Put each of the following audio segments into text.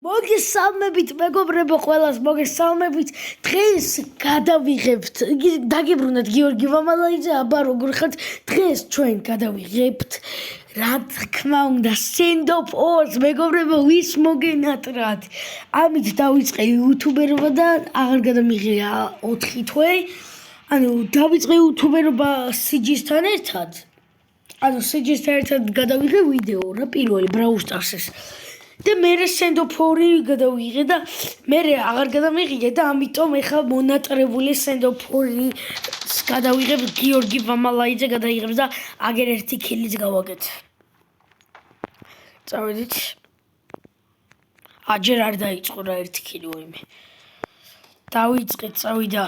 მოგესალმებით მეგობრებო ყველას მოგესალმებით დღეს გადავიღებთ დაგიბრუნეთ გიორგი ვამალაიძე აბა როგორ ხართ დღეს ჩვენ გადავიღებთ რა თქმა უნდა სენდოფორს მეგობრებო ვის მოგენატრათ ამით დავიწყე იუთუბერობა და აღარ გადამიღია 4 თვე ანუ დავიწყე იუთუბერობა სიჯისთან ერთად ანუ სიჯისთან ერთად გადავიღე ვიდეო რა პირველი Brawl Stars-ის და მე სენდოფორი გადავიღე და მე აღარ გადამიღე და ამიტომ ეხლა მონატრებული სენდოფორის გადავიღებ გიორგი ვამალაიძე გადაიღებს და აგერ ერთი კილიც გავაკეთე. წავედით. აჯერ არ დაიწყო რა ერთი კილი ვიმე. დავიწყეთ წავიდა.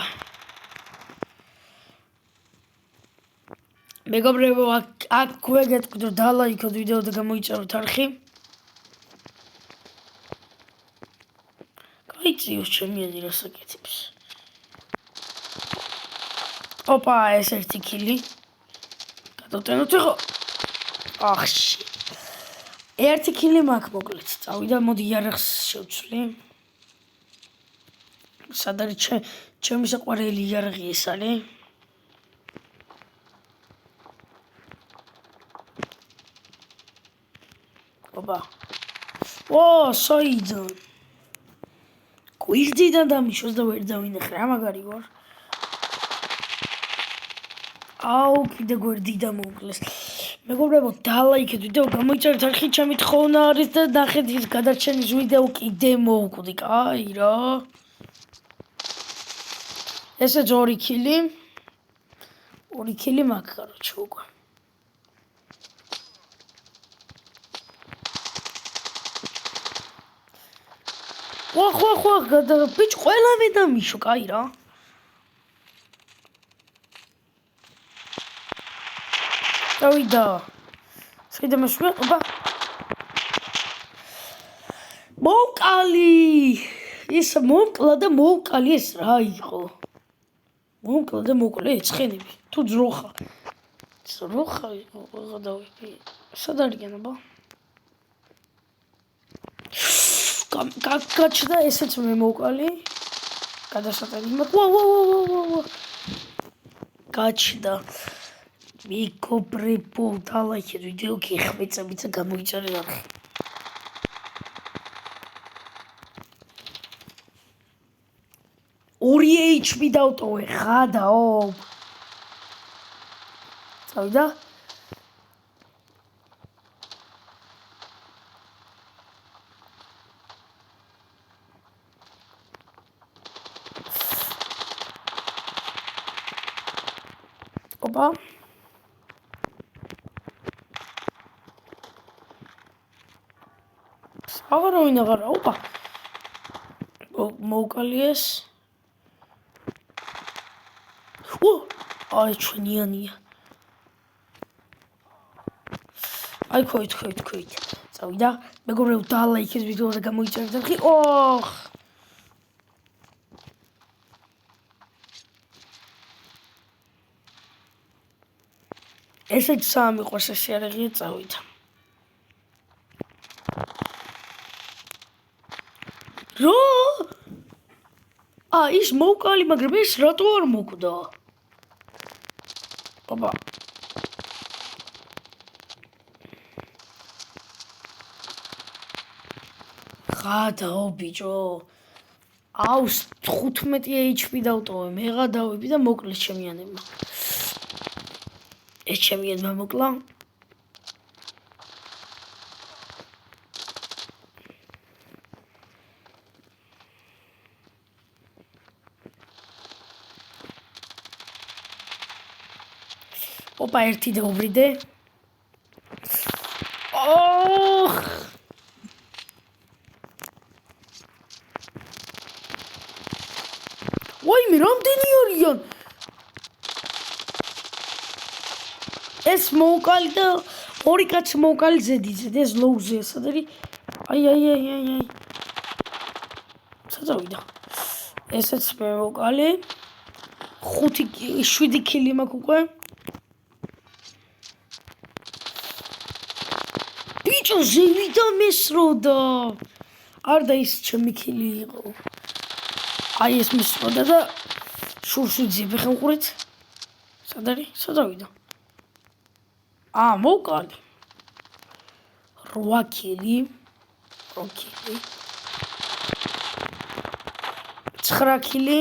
მეგობრებო აქ გვეგეთქვით დალაიქოთ ვიდეო და გამოიწეროთ არხი. იწიოს ჩემი აზრს აკეთებს. ოპა ეს ერთი კილი. გადავტენოთ ხო? ახში. ერთი კილი მაქვს მოკლედ. წავიდა მოდი იარაღს შევცვლი. სად არის ჩემი საყვარელი იარაღი ეს არის? ოპა. ო, საიდან გვირდიდან დამიშოს და ვერ დავინახე რა მაგარი ვარ. აუ კიდე გვერდიდან მოუკლეს. მეგობრებო დალაიქეთ ვიდეო გამოიწერეთ არხი ჩემი თხოვნა არის და ნახეთ ის გადარჩენის ვიდეო კიდე მოვკვდი. კაი რა. ესეც 2 კილი. 2 კილი მაქვს კაროჩე უკვე. ხო ბიჭ ყველა მე დამიშო კაი რა დავიდა შეიძლება ოპა მოვკალი ის მოვკლა და მოვკალი ეს რა იყო მოვკლა და მოვკლე ცხენები თუ ძროხა იყო გადავიდი სად არიან აბა გაჩნდა ესეც მე მოვკალი გადასატანი ვა გაჩნდა მეგობრებო დალაიქეთ ვიდეო გიხვეწებით და გამოიწერეთ არხი ორი HP დავტოვე ხადაო წავიდა ოპა აღარ ოპა მოვკალი ეს აი ჩვენიანია აი ქოით წავიდა მეგობრებო დალაიქეთ ვიდეო და გამოიწერეთ არხი ოხ ესეც სამი ყვას ეს იარაღია წავიდა რო ის მოვკალი მაგრამ ეს რატო არ მოკვდა ოპა ხადაო ბიჭო აუს 15 HP დავტოვე მეღა დავები და მოკლეს ჩემიანებმა ეს ჩემიანმა მოკლა ოპა ერთი დაუბრიდე ოხ ვაიმე რამდენი არიან ეს მოვკალი და ორი კაცი მოვკალი ზედიზედ ეს ლოუზია სად არის აი სადავიდა ესეც მე მოვკალი 7 კილი მაქვს უკვე ბიჭო ზევიდა მესროდა არ და ის ჩემი ქილი იყო. აი ეს მისწოდა და შურს ვიძიებ ხე უყურეთ. სად არის? სად ავიდა? მოვკალი. 8 ქილი. 9 ქილი.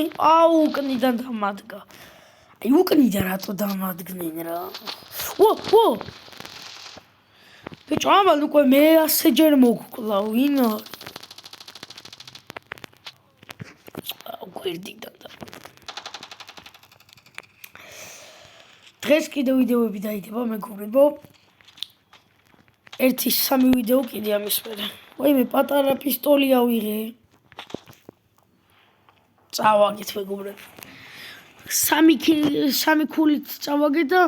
უკნიდან დამადგა. აი უკნიდან რატო დამადგნენ რა? ბიჭო, ამან უკვე მე 100 ჯერ მოგკლა, ვინ არის? გვერდიდან და დღეს კიდე ვიდეოები დაიდება მეგობრებო. 1-3 ვიდეო კიდე ამის მერე. ვაიმე, პატარა პისტოლი ავიღე. წავაგეთ მეგობრებო. 3 ქულით წავაგე და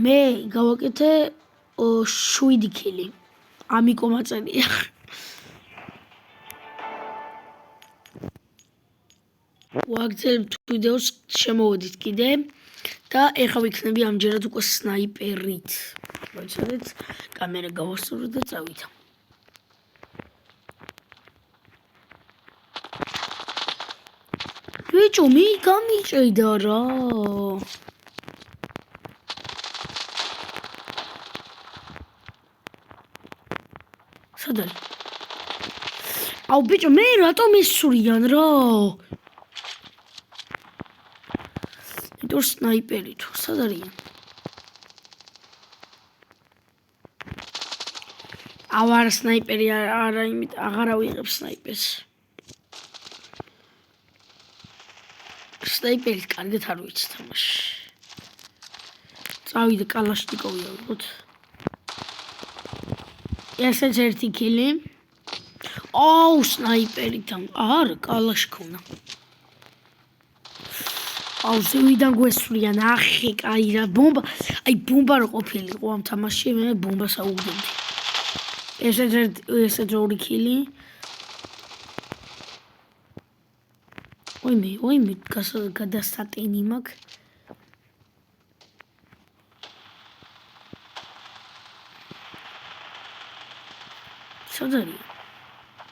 მე გავაკეთე 7 ქილი. ამიკო მაწერია. ვაგრძელებთ ვიდეოს, შემოვედით კიდე და ეხლა ვიქნები ამჯერად უკვე სნაიპერით. მოიცადეთ, კამერა გავასწორო და წავიდა. ბიჭო, მე გამიჭედა რა. სად არის? ბიჭო, მე რატომ ისვრიან რა? სნაიპერი თუ სად არიან? არა სნაიპერი არა იმით აღარ ავიღებ სნაიპერს. სნაიპერი კარგად არ ვიცი თამაში. წავიდე კალაშნიკოვი ავიღოთ. ესეც 1 ქილი. სნაიპერიდან არა კალაში ქონა. ზევიდან გვესვრიან, ახი, კაი რა, ბომბა, ბომბა რო ყოფილიყო ამ თამაშში, მე ბომბას აუგდებდი. ესეც 2 ქილი. ვაიმე, გადასატენი მაქვს. სად არის?